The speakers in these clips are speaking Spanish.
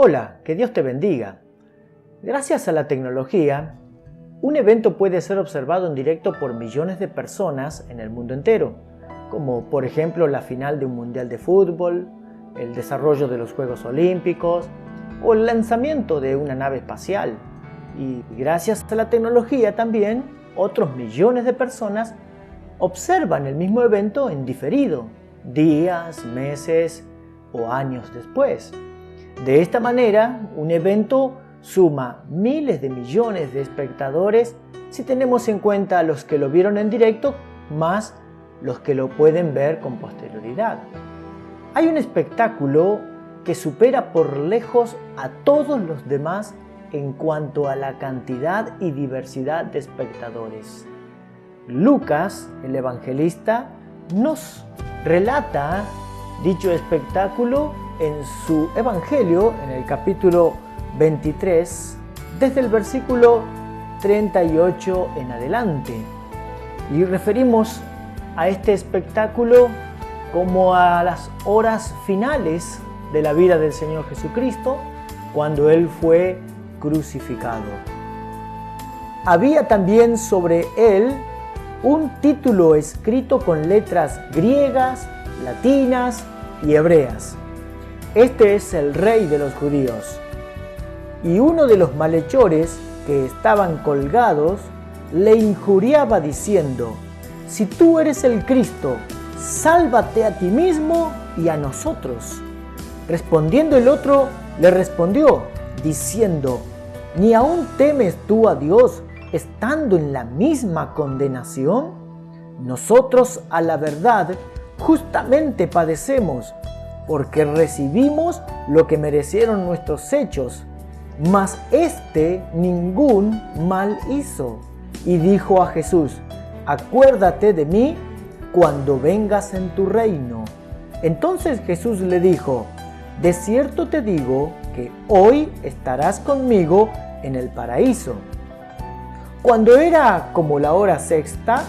Hola, que Dios te bendiga. Gracias a la tecnología, un evento puede ser observado en directo por millones de personas en el mundo entero, como por ejemplo la final de un mundial de fútbol, el desarrollo de los Juegos Olímpicos o el lanzamiento de una nave espacial. Y gracias a la tecnología también, otros millones de personas observan el mismo evento en diferido, días, meses o años después. De esta manera, un evento suma miles de millones de espectadores si tenemos en cuenta los que lo vieron en directo más los que lo pueden ver con posterioridad. Hay un espectáculo que supera por lejos a todos los demás en cuanto a la cantidad y diversidad de espectadores. Lucas, el evangelista, nos relata dicho espectáculo en su evangelio, en el capítulo 23, desde el versículo 38 en adelante. Y referimos a este espectáculo como a las horas finales de la vida del Señor Jesucristo, cuando Él fue crucificado. Había también sobre Él un título escrito con letras griegas, latinas y hebreas. Este es el Rey de los judíos. Y uno de los malhechores que estaban colgados le injuriaba diciendo: si tú eres el Cristo, sálvate a ti mismo y a nosotros. Respondiendo el otro, le respondió, diciendo: ¿ni aún temes tú a Dios, estando en la misma condenación? Nosotros, a la verdad, justamente padecemos, porque recibimos lo que merecieron nuestros hechos, mas éste ningún mal hizo. Y dijo a Jesús: acuérdate de mí cuando vengas en tu reino. Entonces Jesús le dijo: de cierto te digo que hoy estarás conmigo en el paraíso. Cuando era como la hora sexta,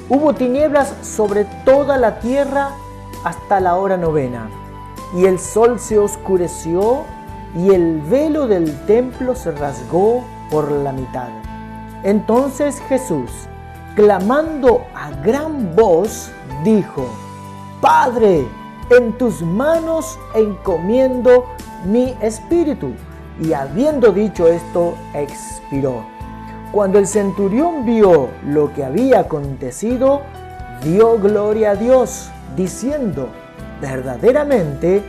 hubo tinieblas sobre toda la tierra hasta la hora novena, y el sol se oscureció, y el velo del templo se rasgó por la mitad. Entonces Jesús, clamando a gran voz, dijo: Padre, en tus manos encomiendo mi espíritu. Y habiendo dicho esto, expiró. Cuando el centurión vio lo que había acontecido, dio gloria a Dios, diciendo: verdaderamente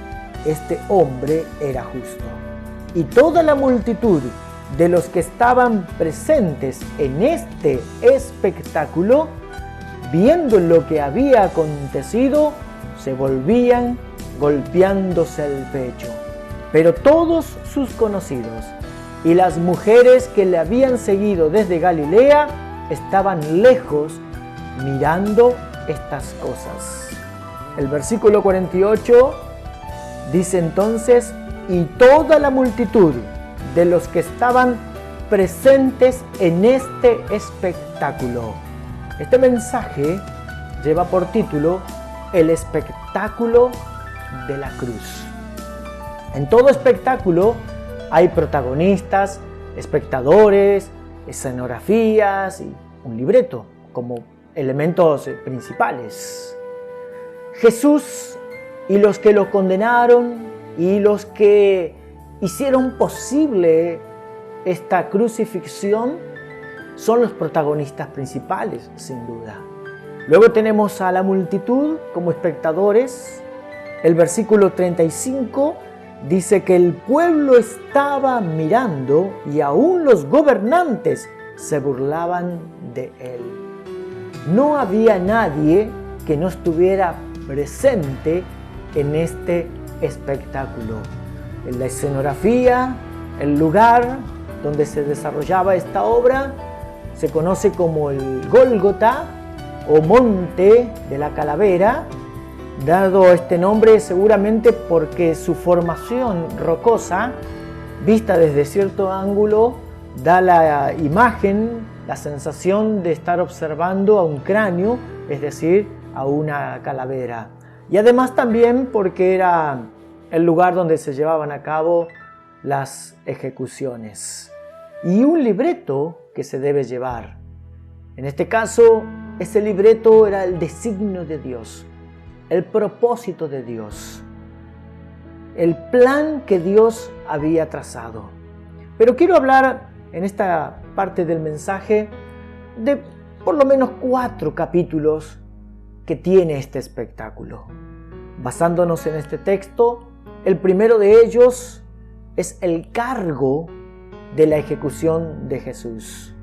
este hombre era justo. Y toda la multitud de los que estaban presentes en este espectáculo, viendo lo que había acontecido, se volvían golpeándose el pecho. Pero todos sus conocidos y las mujeres que le habían seguido desde Galilea estaban lejos mirando estas cosas. El versículo 48 dice entonces: y toda la multitud de los que estaban presentes en este espectáculo. Este mensaje lleva por título El espectáculo de la cruz. En todo espectáculo hay protagonistas, espectadores, escenografías y un libreto como elementos principales. Jesús y los que lo condenaron y los que hicieron posible esta crucifixión son los protagonistas principales, sin duda. Luego tenemos a la multitud como espectadores. El versículo 35 dice que el pueblo estaba mirando y aún los gobernantes se burlaban de él. No había nadie que no estuviera presente en este espectáculo. En la escenografía, el lugar donde se desarrollaba esta obra se conoce como el Gólgota o Monte de la Calavera, dado este nombre seguramente porque su formación rocosa, vista desde cierto ángulo, da la imagen, la sensación de estar observando a un cráneo, es decir, a una calavera. Y además también porque era el lugar donde se llevaban a cabo las ejecuciones y un libreto que se debe llevar. En este caso, ese libreto era el designio de Dios, el propósito de Dios, el plan que Dios había trazado. Pero quiero hablar en esta parte del mensaje de por lo menos 4 capítulos que tiene este espectáculo. Basándonos en este texto, el primero de ellos es el cargo de la ejecución de Jesús.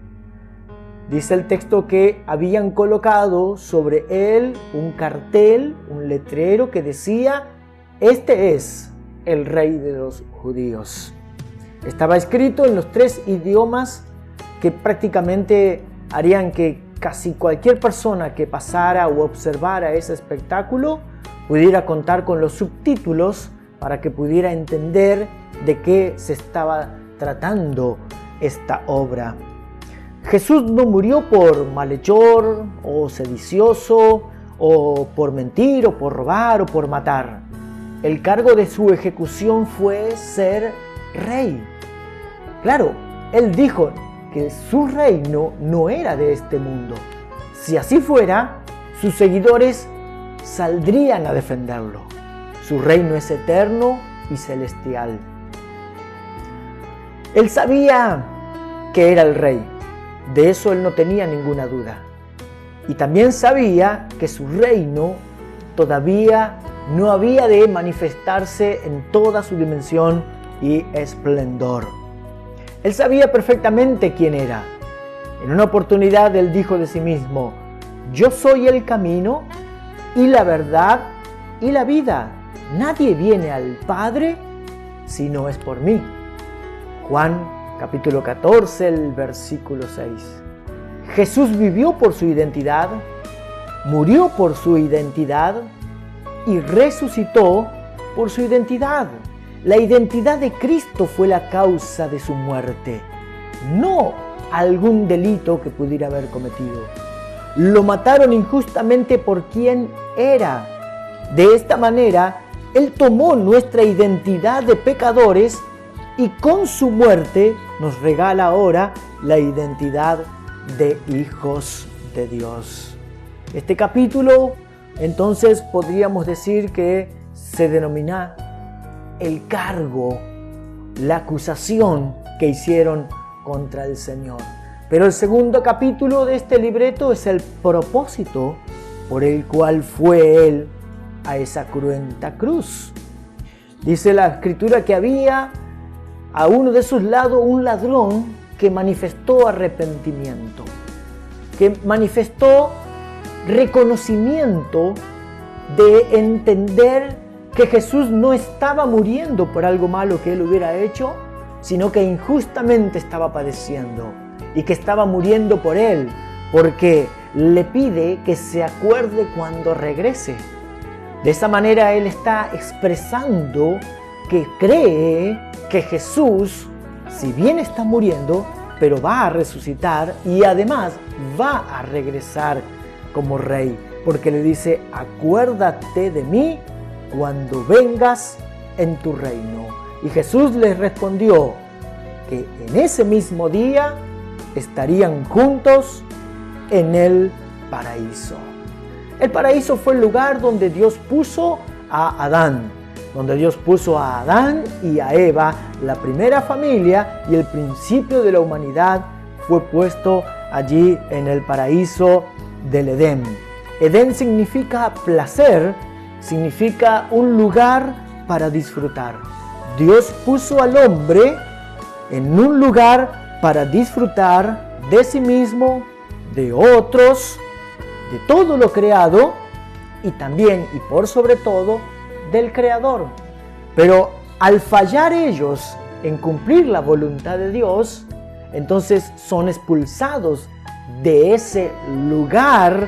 Dice el texto que habían colocado sobre él un cartel, un letrero que decía: "Este es el Rey de los Judíos". Estaba escrito en los 3 idiomas que prácticamente harían que casi cualquier persona que pasara o observara ese espectáculo pudiera contar con los subtítulos para que pudiera entender de qué se estaba tratando esta obra. Jesús no murió por malhechor o sedicioso o por mentir o por robar o por matar. El cargo de su ejecución fue ser rey. Claro, él dijo que su reino no era de este mundo. Si así fuera, sus seguidores saldrían a defenderlo. Su reino es eterno y celestial. Él sabía que era el rey. De eso él no tenía ninguna duda. Y también sabía que su reino todavía no había de manifestarse en toda su dimensión y esplendor. Él sabía perfectamente quién era. En una oportunidad él dijo de sí mismo: "Yo soy el camino y la verdad y la vida. Nadie viene al Padre si no es por mí". Juan capítulo 14, el versículo 6. Jesús vivió por su identidad, murió por su identidad y resucitó por su identidad. La identidad de Cristo fue la causa de su muerte, no algún delito que pudiera haber cometido. Lo mataron injustamente por quien era. De esta manera, Él tomó nuestra identidad de pecadores y con su muerte nos regala ahora la identidad de hijos de Dios. Este capítulo, entonces, podríamos decir que se denomina el cargo, la acusación que hicieron contra el Señor. Pero el segundo capítulo de este libreto es el propósito por el cual fue Él a esa cruenta cruz. Dice la Escritura que había a uno de sus lados un ladrón que manifestó arrepentimiento, que manifestó reconocimiento de entender que Jesús no estaba muriendo por algo malo que él hubiera hecho, sino que injustamente estaba padeciendo y que estaba muriendo por él, porque le pide que se acuerde cuando regrese. De esa manera él está expresando que cree que Jesús, si bien está muriendo, pero va a resucitar y además va a regresar como rey, porque le dice: "Acuérdate de mí cuando vengas en tu reino". Y Jesús les respondió que en ese mismo día estarían juntos en el paraíso. El paraíso fue el lugar donde Dios puso a Adán, donde Dios puso a Adán y a Eva, la primera familia, y el principio de la humanidad fue puesto allí en el paraíso del Edén. Edén significa placer, significa un lugar para disfrutar. Dios puso al hombre en un lugar para disfrutar de sí mismo, de otros, de todo lo creado y también y por sobre todo del Creador. Pero al fallar ellos en cumplir la voluntad de Dios, entonces son expulsados de ese lugar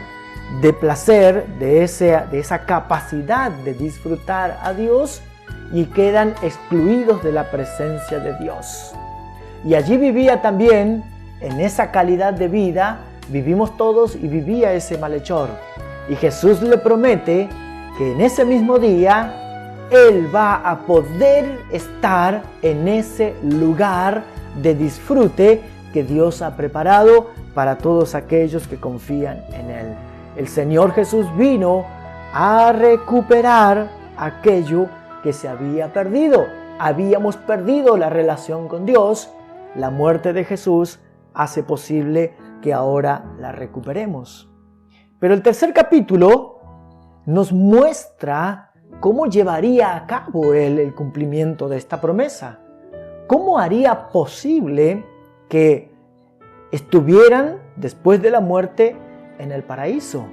de placer, de esa capacidad de disfrutar a Dios, y quedan excluidos de la presencia de Dios. Y allí vivía también, en esa calidad de vida, vivimos todos y vivía ese malhechor. Y Jesús le promete que en ese mismo día Él va a poder estar en ese lugar de disfrute que Dios ha preparado para todos aquellos que confían en Él. El Señor Jesús vino a recuperar aquello que se había perdido. Habíamos perdido la relación con Dios. La muerte de Jesús hace posible que ahora la recuperemos. Pero el tercer capítulo nos muestra cómo llevaría a cabo Él el cumplimiento de esta promesa. ¿Cómo haría posible que estuvieran después de la muerte en el paraíso?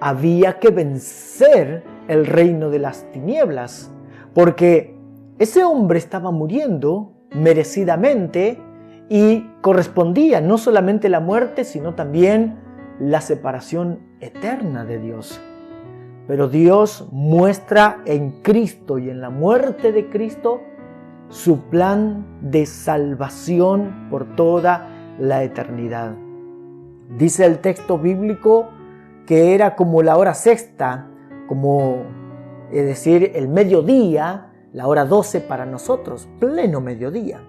Había que vencer el reino de las tinieblas, porque ese hombre estaba muriendo merecidamente y correspondía no solamente la muerte, sino también la separación eterna de Dios. Pero Dios muestra en Cristo y en la muerte de Cristo su plan de salvación por toda la eternidad. Dice el texto bíblico que era como la hora sexta, es decir, el mediodía, la hora 12 para nosotros, pleno mediodía.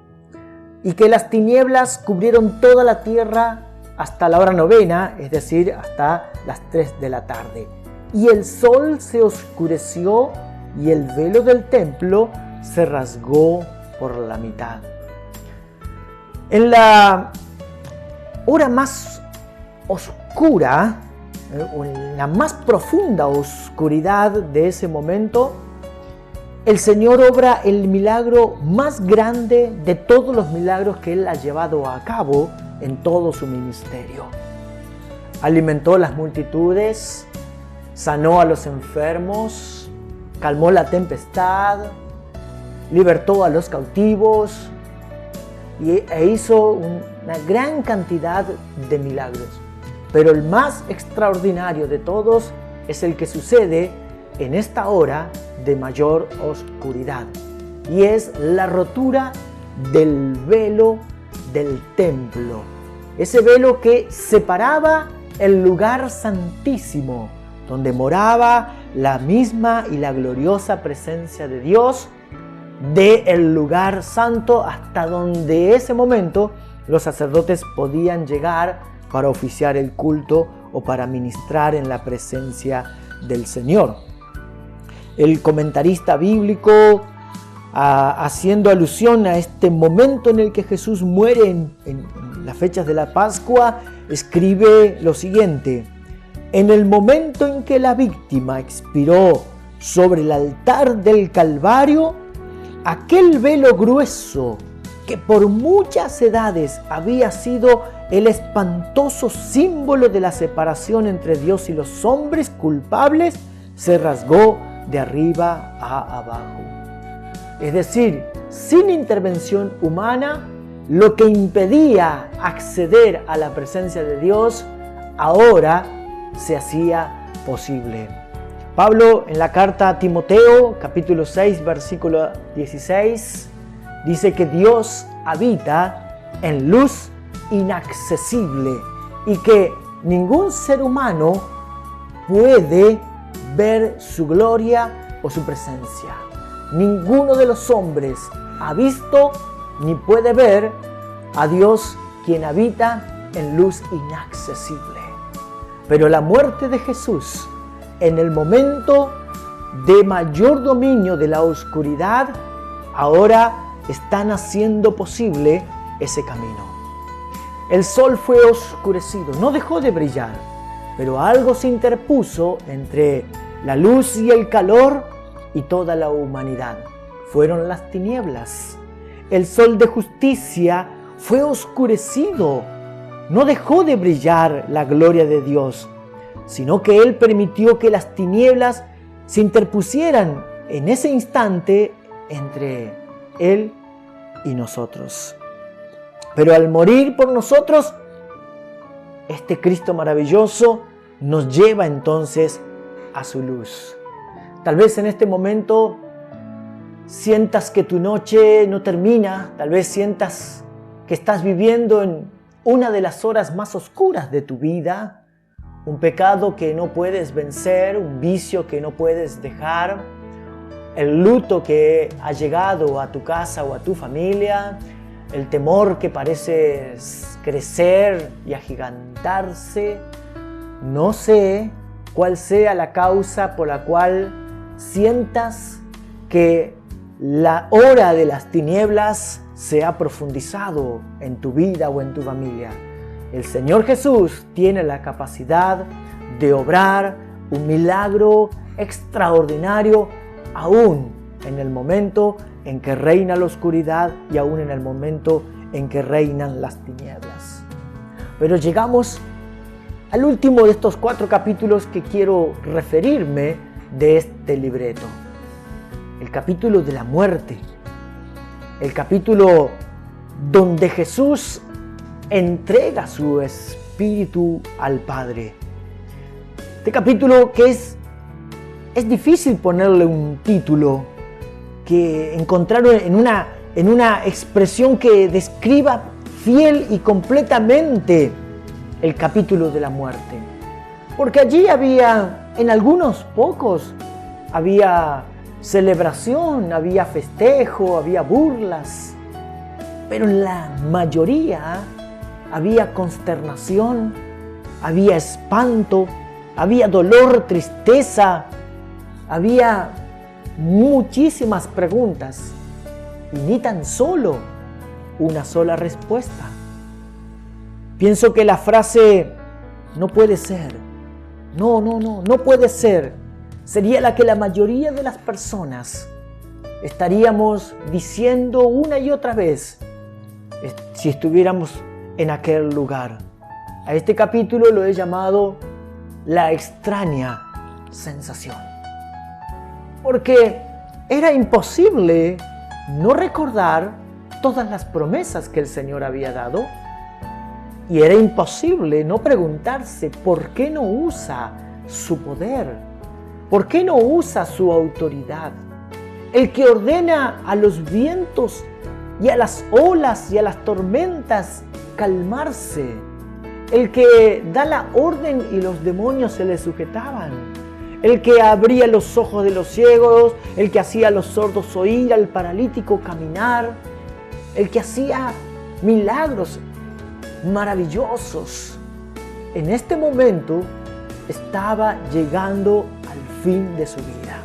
Y que las tinieblas cubrieron toda la tierra hasta la hora novena, es decir, hasta las 3 de la tarde. Y el sol se oscureció y el velo del templo se rasgó por la mitad. En la hora más oscura, o en la más profunda oscuridad de ese momento, el Señor obra el milagro más grande de todos los milagros que Él ha llevado a cabo en todo su ministerio. Alimentó las multitudes, sanó a los enfermos, calmó la tempestad, libertó a los cautivos e hizo una gran cantidad de milagros. Pero el más extraordinario de todos es el que sucede en esta hora de mayor oscuridad, y es la rotura del velo del templo. Ese velo que separaba el lugar santísimo, donde moraba la misma y la gloriosa presencia de Dios, del lugar santo hasta donde ese momento los sacerdotes podían llegar para oficiar el culto o para ministrar en la presencia del Señor. El comentarista bíblico, haciendo alusión a este momento en el que Jesús muere en las fechas de la Pascua, escribe lo siguiente: en el momento en que la víctima expiró sobre el altar del Calvario, aquel velo grueso que por muchas edades había sido el espantoso símbolo de la separación entre Dios y los hombres culpables, se rasgó de arriba a abajo. Es decir, sin intervención humana, lo que impedía acceder a la presencia de Dios, ahora se hacía posible. Pablo, en la carta a Timoteo, capítulo 6, versículo 16, dice que Dios habita en luz inaccesible y que ningún ser humano puede ver su gloria o su presencia. Ninguno de los hombres ha visto ni puede ver a Dios, quien habita en luz inaccesible. Pero la muerte de Jesús, en el momento de mayor dominio de la oscuridad, ahora están haciendo posible ese camino. El sol fue oscurecido, no dejó de brillar, pero algo se interpuso entre la luz y el calor y toda la humanidad. Fueron las tinieblas. El sol de justicia fue oscurecido. No dejó de brillar la gloria de Dios, sino que Él permitió que las tinieblas se interpusieran en ese instante entre Él y nosotros. Pero al morir por nosotros, este Cristo maravilloso nos lleva entonces a su luz. Tal vez en este momento sientas que tu noche no termina, tal vez sientas que estás viviendo en una de las horas más oscuras de tu vida, un pecado que no puedes vencer, un vicio que no puedes dejar, el luto que ha llegado a tu casa o a tu familia, el temor que parece crecer y agigantarse. No sé cuál sea la causa por la cual sientas que la hora de las tinieblas se ha profundizado en tu vida o en tu familia. El Señor Jesús tiene la capacidad de obrar un milagro extraordinario aún en el momento en que reina la oscuridad y aún en el momento en que reinan las tinieblas. Pero llegamos al último de estos 4 capítulos que quiero referirme de este libreto. El capítulo de la muerte. El capítulo donde Jesús entrega su espíritu al Padre. Este capítulo que es difícil ponerle un título, que encontrar en una expresión que describa fiel y completamente el capítulo de la muerte. Porque allí había, en algunos pocos, había celebración, había festejo, había burlas, pero en la mayoría había consternación, había espanto, había dolor, tristeza, había muchísimas preguntas y ni tan solo una sola respuesta. Pienso que la frase "no puede ser", no puede ser, sería la que la mayoría de las personas estaríamos diciendo una y otra vez si estuviéramos en aquel lugar. A este capítulo lo he llamado la extraña sensación. Porque era imposible no recordar todas las promesas que el Señor había dado. Y era imposible no preguntarse por qué no usa su poder, por qué no usa su autoridad. El que ordena a los vientos y a las olas y a las tormentas calmarse. El que da la orden y los demonios se le sujetaban. El que abría los ojos de los ciegos, el que hacía a los sordos oír, al paralítico caminar, el que hacía milagros maravillosos. En este momento estaba llegando al fin de su vida.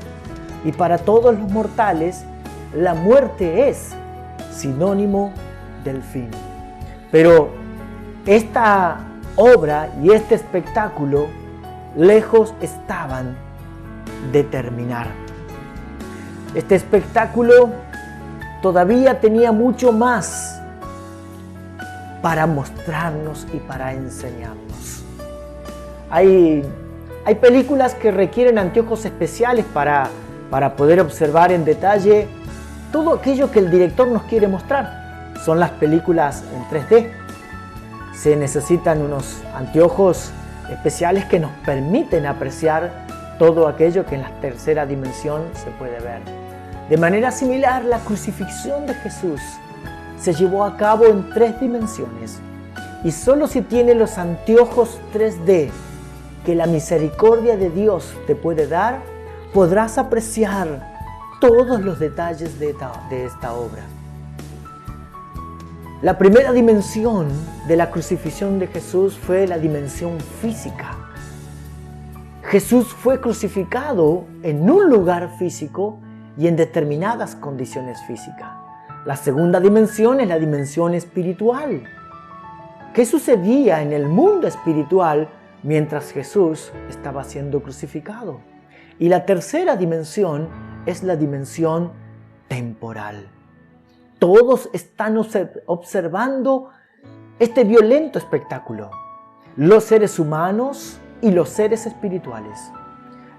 Y para todos los mortales, la muerte es sinónimo del fin. Pero esta obra y este espectáculo lejos estaban de terminar. Este espectáculo todavía tenía mucho más para mostrarnos y para enseñarnos. Hay películas que requieren anteojos especiales para poder observar en detalle todo aquello que el director nos quiere mostrar. Son las películas en 3D. Se necesitan unos anteojos especiales que nos permiten apreciar todo aquello que en la tercera dimensión se puede ver. De manera similar, la crucifixión de Jesús se llevó a cabo en 3 dimensiones. Y solo si tienes los anteojos 3D que la misericordia de Dios te puede dar, podrás apreciar todos los detalles de esta obra. La primera dimensión de la crucifixión de Jesús fue la dimensión física. Jesús fue crucificado en un lugar físico y en determinadas condiciones físicas. La segunda dimensión es la dimensión espiritual. ¿Qué sucedía en el mundo espiritual mientras Jesús estaba siendo crucificado? Y la tercera dimensión es la dimensión temporal. Todos están observando este violento espectáculo. Los seres humanos y los seres espirituales.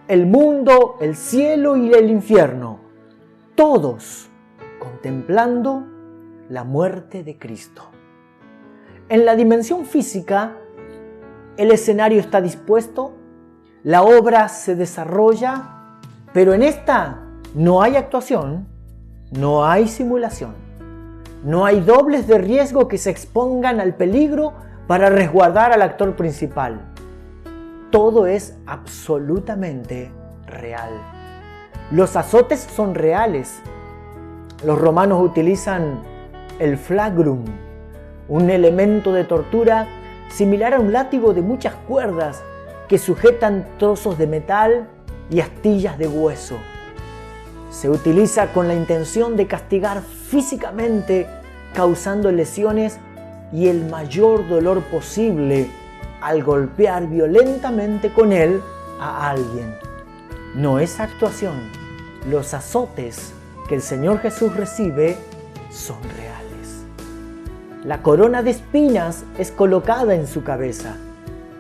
El mundo, el cielo y el infierno. Todos contemplando la muerte de Cristo. En la dimensión física, el escenario está dispuesto, la obra se desarrolla, pero en esta no hay actuación, no hay simulación, no hay dobles de riesgo que se expongan al peligro para resguardar al actor principal. Todo es absolutamente real. Los azotes son reales. Los romanos utilizan el flagrum, un elemento de tortura similar a un látigo de muchas cuerdas que sujetan trozos de metal y astillas de hueso. Se utiliza con la intención de castigar físicamente, causando lesiones y el mayor dolor posible al golpear violentamente con él a alguien. No es actuación. Los azotes que el Señor Jesús recibe son reales. La corona de espinas es colocada en su cabeza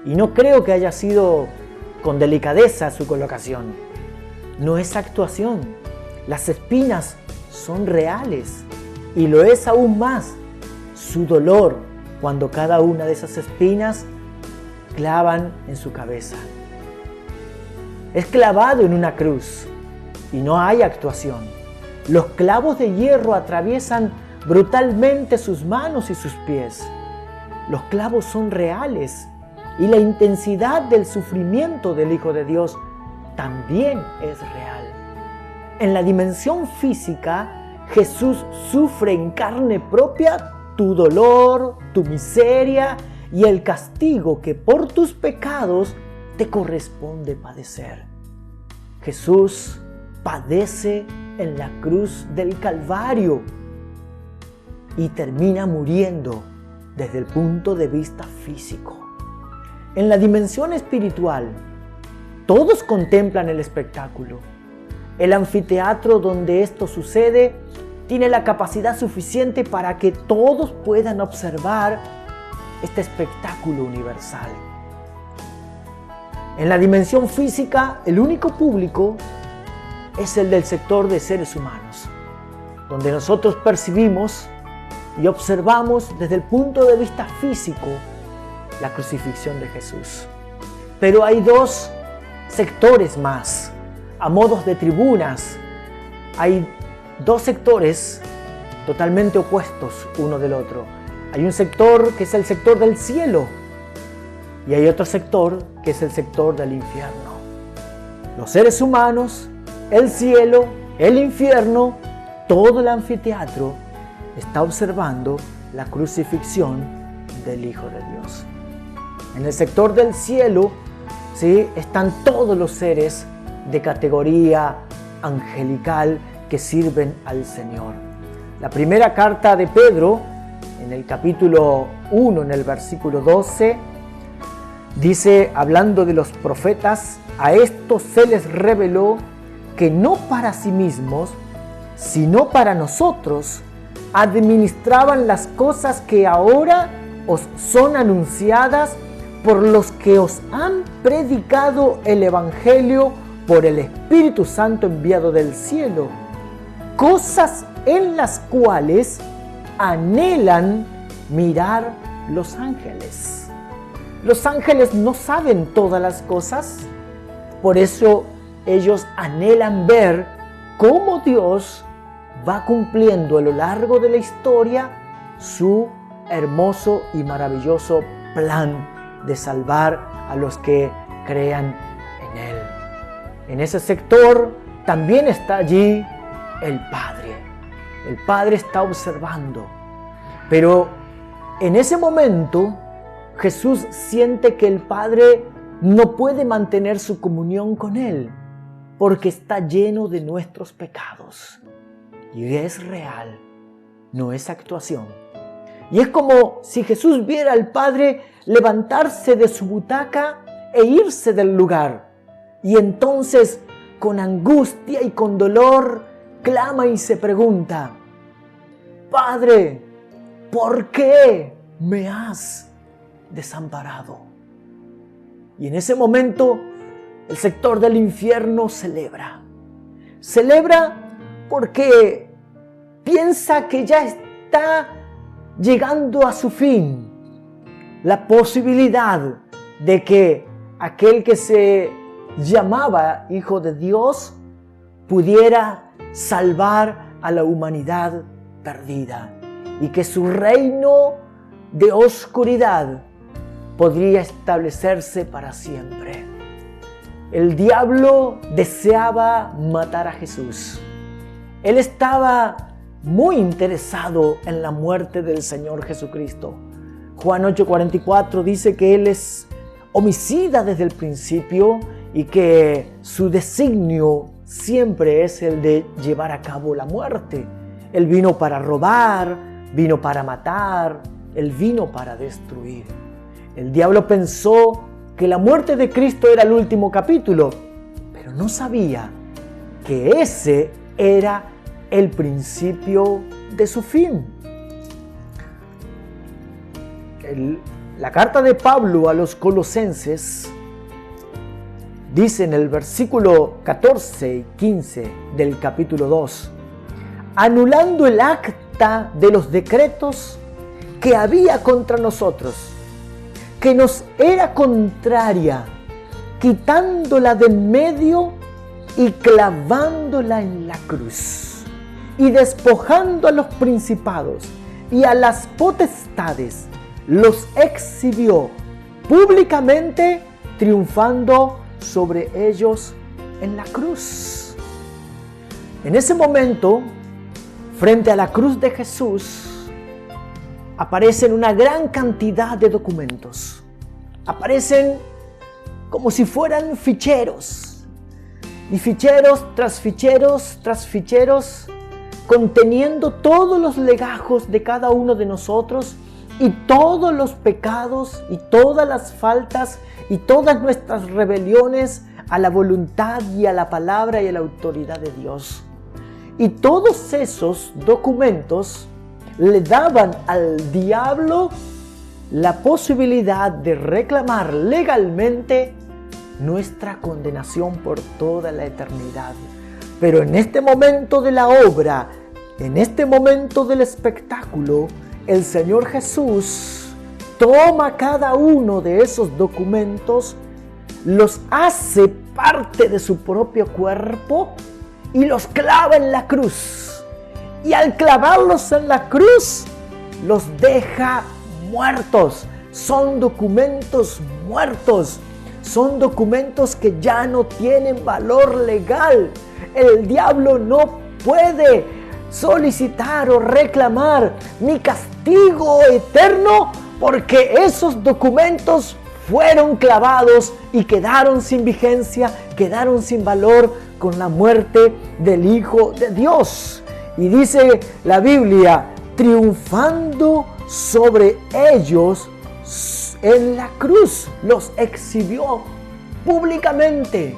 y no creo que haya sido con delicadeza su colocación. No es actuación. Las espinas son reales y lo es aún más su dolor cuando cada una de esas espinas clavan en su cabeza. Es clavado en una cruz y no hay actuación. Los clavos de hierro atraviesan brutalmente sus manos y sus pies. Los clavos son reales y la intensidad del sufrimiento del Hijo de Dios también es real. En la dimensión física, Jesús sufre en carne propia tu dolor, tu miseria y el castigo que por tus pecados te corresponde padecer. Jesús padece en la cruz del Calvario y termina muriendo desde el punto de vista físico. En la dimensión espiritual, todos contemplan el espectáculo. El anfiteatro donde esto sucede tiene la capacidad suficiente para que todos puedan observar este espectáculo universal. En la dimensión física, el único público es el del sector de seres humanos, donde nosotros percibimos y observamos desde el punto de vista físico la crucifixión de Jesús. Pero hay dos sectores más, a modos de tribunas. Hay dos sectores totalmente opuestos uno del otro. Hay un sector que es el sector del cielo y hay otro sector que es el sector del infierno. Los seres humanos, el cielo, el infierno, todo el anfiteatro está observando la crucifixión del Hijo de Dios. En el sector del cielo, ¿sí?, están todos los seres de categoría angelical que sirven al Señor. La primera carta de Pedro, en el capítulo 1, en el versículo 12, dice, hablando de los profetas, a estos se les reveló que no para sí mismos, sino para nosotros, administraban las cosas que ahora os son anunciadas por los que os han predicado el Evangelio por el Espíritu Santo enviado del cielo, cosas en las cuales anhelan mirar los ángeles. Los ángeles no saben todas las cosas, por eso ellos anhelan ver cómo Dios va cumpliendo a lo largo de la historia su hermoso y maravilloso plan de salvar a los que crean en Él. En ese sector también está allí el Padre. El Padre está observando. Pero en ese momento Jesús siente que el Padre no puede mantener su comunión con Él porque está lleno de nuestros pecados. Y es real, no es actuación. Y es como si Jesús viera al Padre levantarse de su butaca e irse del lugar. Y entonces, con angustia y con dolor, clama y se pregunta, Padre, ¿por qué me has desamparado? Y en ese momento, el sector del infierno celebra. Celebra porque piensa que ya está llegando a su fin la posibilidad de que aquel que se llamaba Hijo de Dios pudiera salvar a la humanidad perdida y que su reino de oscuridad podría establecerse para siempre. el diablo deseaba matar a Jesús. Él estaba muy interesado en la muerte del Señor Jesucristo. Juan 8:44 dice que Él es homicida desde el principio y que su designio siempre es el de llevar a cabo la muerte. Él vino para robar, vino para matar, Él vino para destruir. El diablo pensó que la muerte de Cristo era el último capítulo, pero no sabía que ese era el principio de su fin. La carta de Pablo a los Colosenses dice en el versículo 14 y 15 del capítulo 2: anulando el acta de los decretos que había contra nosotros, que nos era contraria, quitándola de en medio y clavándola en la cruz, y despojando a los principados y a las potestades, los exhibió públicamente, triunfando sobre ellos en la cruz. En ese momento, frente a la cruz de Jesús, aparecen una gran cantidad de documentos. Aparecen como si fueran ficheros, y ficheros tras ficheros tras ficheros, conteniendo todos los legajos de cada uno de nosotros y todos los pecados y todas las faltas y todas nuestras rebeliones a la voluntad y a la palabra y a la autoridad de Dios. Y todos esos documentos le daban al diablo la posibilidad de reclamar legalmente nuestra condenación por toda la eternidad. Pero en este momento de la obra, en este momento del espectáculo, el Señor Jesús toma cada uno de esos documentos, los hace parte de su propio cuerpo y los clava en la cruz. Y al clavarlos en la cruz, los deja muertos. Son documentos muertos. Son documentos que ya no tienen valor legal. El diablo no puede solicitar o reclamar mi castigo eterno, porque esos documentos fueron clavados y quedaron sin vigencia, quedaron sin valor con la muerte del Hijo de Dios. Y dice la Biblia, triunfando sobre ellos en la cruz, los exhibió públicamente.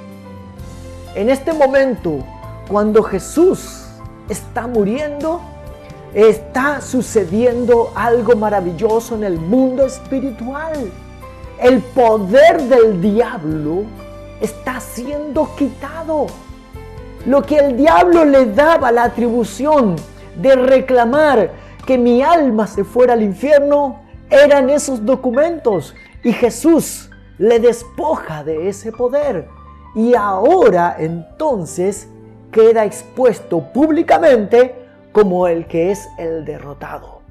En este momento, cuando Jesús está muriendo, está sucediendo algo maravilloso en el mundo espiritual. El poder del diablo está siendo quitado. Lo que el diablo le daba la atribución de reclamar que mi alma se fuera al infierno, eran esos documentos. Y Jesús le despoja de ese poder. Y ahora entonces queda expuesto públicamente como el que es el derrotado.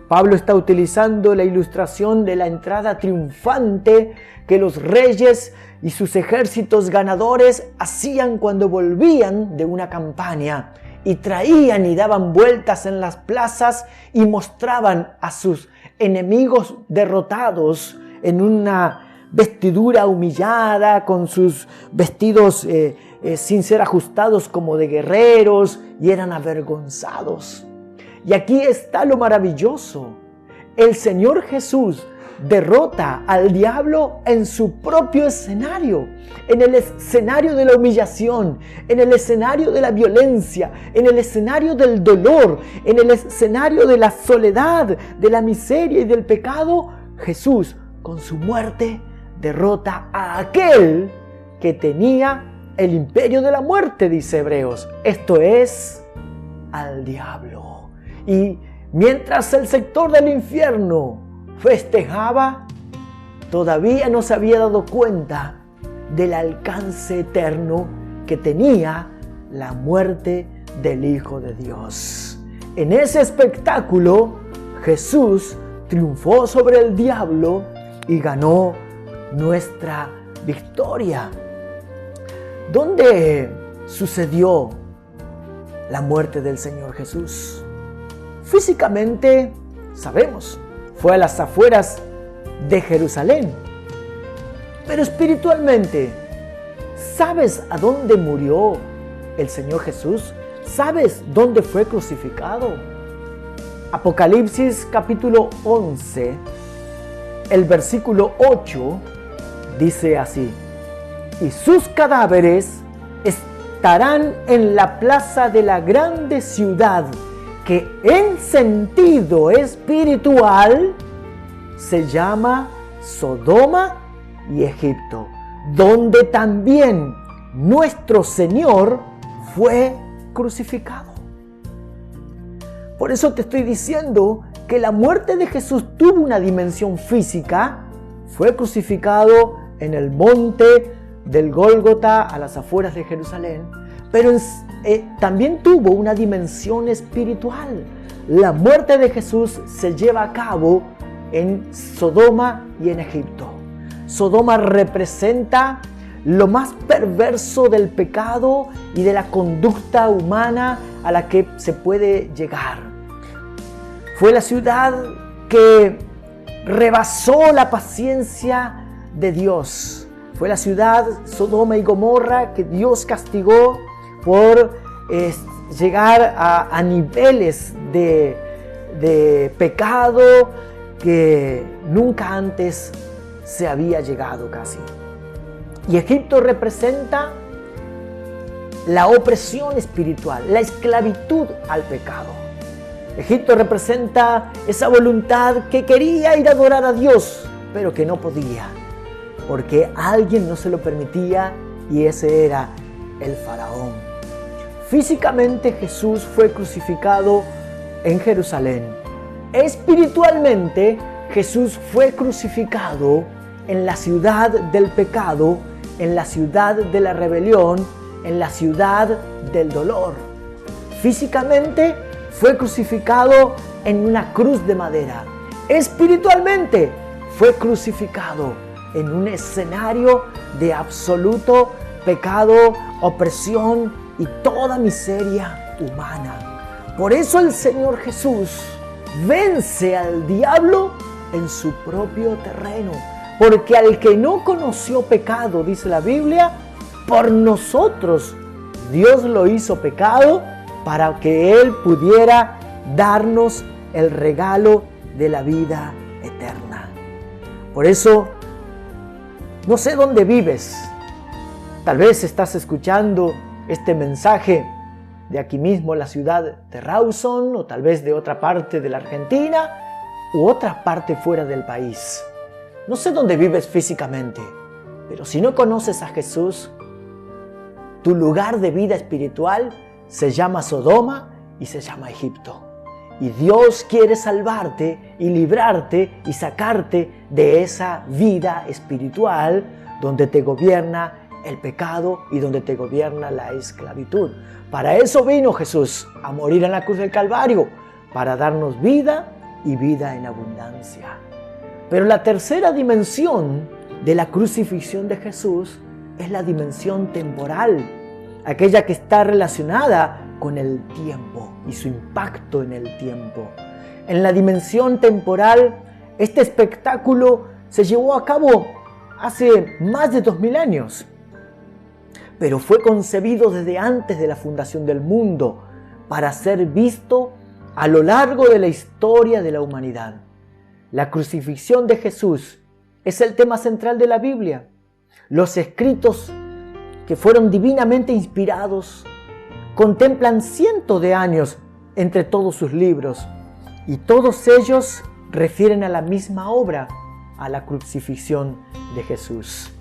Pablo está utilizando la ilustración de la entrada triunfante que los reyes y sus ejércitos ganadores hacían cuando volvían de una campaña, y traían y daban vueltas en las plazas y mostraban a sus enemigos derrotados en una vestidura humillada, con sus vestidos sin ser ajustados como de guerreros, y eran avergonzados. Y aquí está lo maravilloso. El Señor Jesús derrota al diablo en su propio escenario, en el escenario de la humillación, en el escenario de la violencia, en el escenario del dolor, en el escenario de la soledad, de la miseria y del pecado. Jesús, con su muerte, derrota a aquel que tenía el imperio de la muerte, dice Hebreos. Esto es, al diablo. Y mientras el sector del infierno festejaba, todavía no se había dado cuenta del alcance eterno que tenía la muerte del Hijo de Dios. En ese espectáculo, Jesús triunfó sobre el diablo y ganó nuestra victoria. ¿Dónde sucedió la muerte del Señor Jesús? Físicamente, sabemos, fue a las afueras de Jerusalén. Pero espiritualmente, ¿sabes a dónde murió el Señor Jesús? ¿Sabes dónde fue crucificado? Apocalipsis capítulo 11, el versículo 8, dice así: y sus cadáveres estarán en la plaza de la grande ciudad, que en sentido espiritual se llama Sodoma y Egipto, donde también nuestro Señor fue crucificado. Por eso te estoy diciendo que la muerte de Jesús tuvo una dimensión física. Fue crucificado en el monte del Gólgota, a las afueras de Jerusalén, pero también tuvo una dimensión espiritual. La muerte de Jesús se lleva a cabo en Sodoma y en Egipto. Sodoma representa lo más perverso del pecado y de la conducta humana a la que se puede llegar. Fue la ciudad que rebasó la paciencia de Dios. Fue la ciudad, Sodoma y Gomorra, que Dios castigó por llegar a niveles de pecado que nunca antes se había llegado casi. Y Egipto representa la opresión espiritual, la esclavitud al pecado. Egipto representa esa voluntad que quería ir a adorar a Dios, pero que no podía, porque alguien no se lo permitía, y ese era el faraón. Físicamente Jesús fue crucificado en Jerusalén. Espiritualmente Jesús fue crucificado en la ciudad del pecado, en la ciudad de la rebelión, en la ciudad del dolor. Físicamente fue crucificado en una cruz de madera. Espiritualmente fue crucificado en un escenario de absoluto pecado, opresión y toda miseria humana. Por eso el Señor Jesús vence al diablo en su propio terreno, porque al que no conoció pecado, dice la Biblia, por nosotros Dios lo hizo pecado para que Él pudiera darnos el regalo de la vida eterna. Por eso, no sé dónde vives. Tal vez estás escuchando este mensaje de aquí mismo, la ciudad de Rawson, o tal vez de otra parte de la Argentina, u otra parte fuera del país. No sé dónde vives físicamente, pero si no conoces a Jesús, tu lugar de vida espiritual se llama Sodoma y se llama Egipto. Y Dios quiere salvarte y librarte y sacarte de esa vida espiritual donde te gobierna el pecado y donde te gobierna la esclavitud. Para eso vino Jesús, a morir en la cruz del Calvario, para darnos vida y vida en abundancia. Pero la tercera dimensión de la crucifixión de Jesús es la dimensión temporal, aquella que está relacionada con el tiempo y su impacto en el tiempo. En la dimensión temporal, este espectáculo se llevó a cabo hace más de 2000 años, pero fue concebido desde antes de la fundación del mundo para ser visto a lo largo de la historia de la humanidad. La crucifixión de Jesús es el tema central de la Biblia. Los escritos que fueron divinamente inspirados contemplan cientos de años entre todos sus libros, y todos ellos refieren a la misma obra, a la crucifixión de Jesús.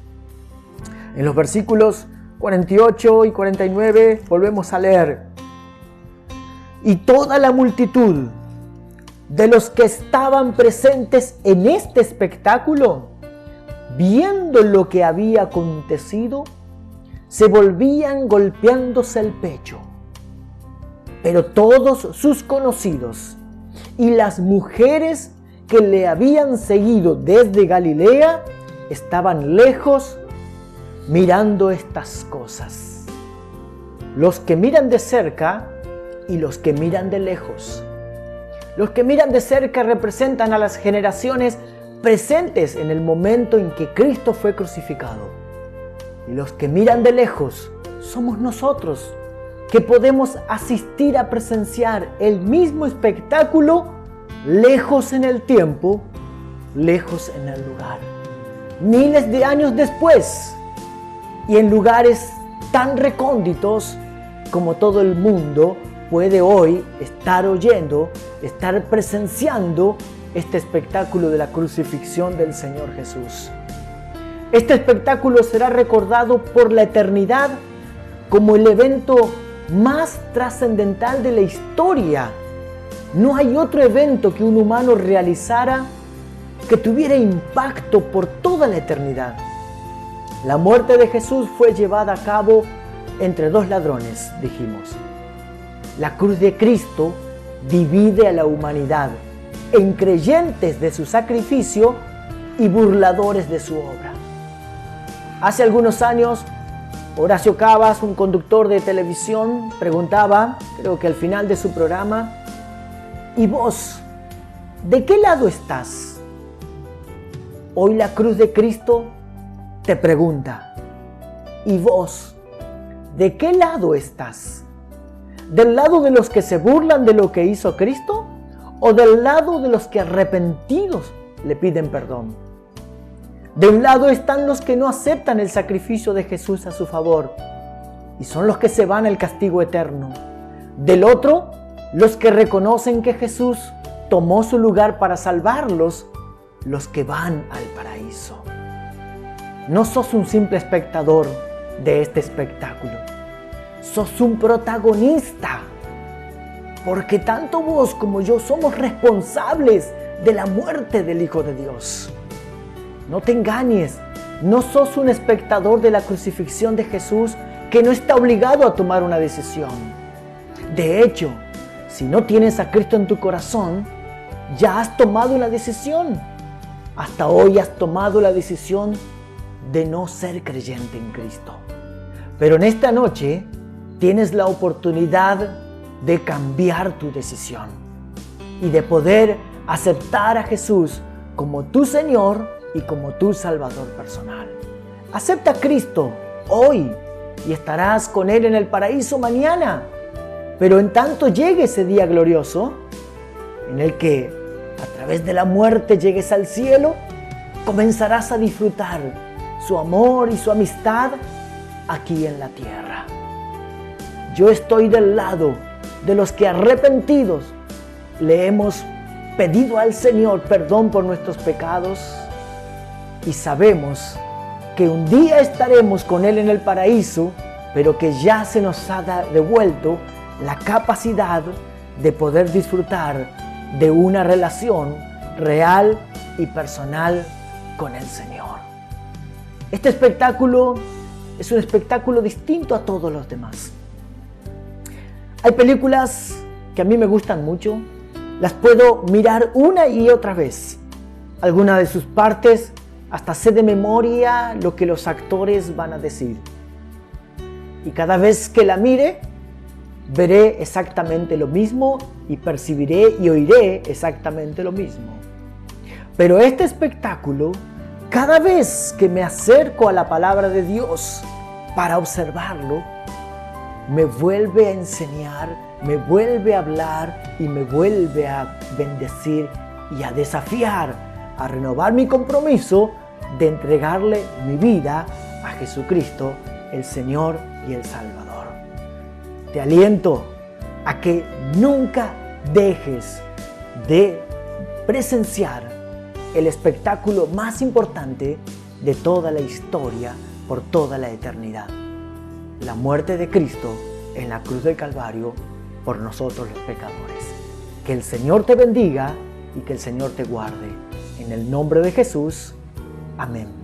En los versículos 48 y 49 volvemos a leer: y toda la multitud de los que estaban presentes en este espectáculo, viendo lo que había acontecido, se volvían golpeándose el pecho. Pero todos sus conocidos y las mujeres que le habían seguido desde Galilea estaban lejos mirando estas cosas. los que miran de cerca y los que miran de lejos. Los que miran de cerca representan a las generaciones presentes en el momento en que Cristo fue crucificado. Y los que miran de lejos somos nosotros, que podemos asistir a presenciar el mismo espectáculo lejos en el tiempo, lejos en el lugar. Miles de años después y en lugares tan recónditos como todo el mundo puede hoy estar oyendo, estar presenciando este espectáculo de la crucifixión del Señor Jesús. Este espectáculo será recordado por la eternidad como el evento más trascendental de la historia. No hay otro evento que un humano realizara que tuviera impacto por toda la eternidad. La muerte de Jesús fue llevada a cabo entre dos ladrones, dijimos. La cruz de Cristo divide a la humanidad en creyentes de su sacrificio y burladores de su obra. Hace algunos años, Horacio Cabas, un conductor de televisión, preguntaba, creo que al final de su programa, ¿y vos, de qué lado estás? Hoy la cruz de Cristo te pregunta, ¿y vos, de qué lado estás? ¿Del lado de los que se burlan de lo que hizo Cristo? ¿O del lado de los que arrepentidos le piden perdón? De un lado están los que no aceptan el sacrificio de Jesús a su favor y son los que se van al castigo eterno. Del otro, los que reconocen que Jesús tomó su lugar para salvarlos, los que van al paraíso. No sos un simple espectador de este espectáculo, sos un protagonista, porque tanto vos como yo somos responsables de la muerte del Hijo de Dios. No te engañes, no sos un espectador de la crucifixión de Jesús que no está obligado a tomar una decisión. De hecho, si no tienes a Cristo en tu corazón, ya has tomado una decisión. Hasta hoy has tomado la decisión de no ser creyente en Cristo. Pero en esta noche tienes la oportunidad de cambiar tu decisión y de poder aceptar a Jesús como tu Señor y como tu Salvador personal. Acepta a Cristo hoy y estarás con Él en el paraíso mañana. Pero en tanto llegue ese día glorioso, en el que a través de la muerte llegues al cielo, comenzarás a disfrutar su amor y su amistad aquí en la tierra. Yo estoy del lado de los que arrepentidos le hemos pedido al Señor perdón por nuestros pecados y sabemos que un día estaremos con Él en el paraíso, pero que ya se nos ha devuelto la capacidad de poder disfrutar de una relación real y personal con el Señor. Este espectáculo es un espectáculo distinto a todos los demás. Hay películas que a mí me gustan mucho, las puedo mirar una y otra vez. Algunas de sus partes hasta sé de memoria lo que los actores van a decir. Y cada vez que la mire, veré exactamente lo mismo y percibiré y oiré exactamente lo mismo. Pero este espectáculo, cada vez que me acerco a la palabra de Dios para observarlo, me vuelve a enseñar, me vuelve a hablar y me vuelve a bendecir y a desafiar, a renovar mi compromiso de entregarle mi vida a Jesucristo, el Señor y el Salvador. Te aliento a que nunca dejes de presenciar el espectáculo más importante de toda la historia por toda la eternidad. La muerte de Cristo en la cruz del Calvario por nosotros los pecadores. Que el Señor te bendiga y que el Señor te guarde. En el nombre de Jesús. Amén.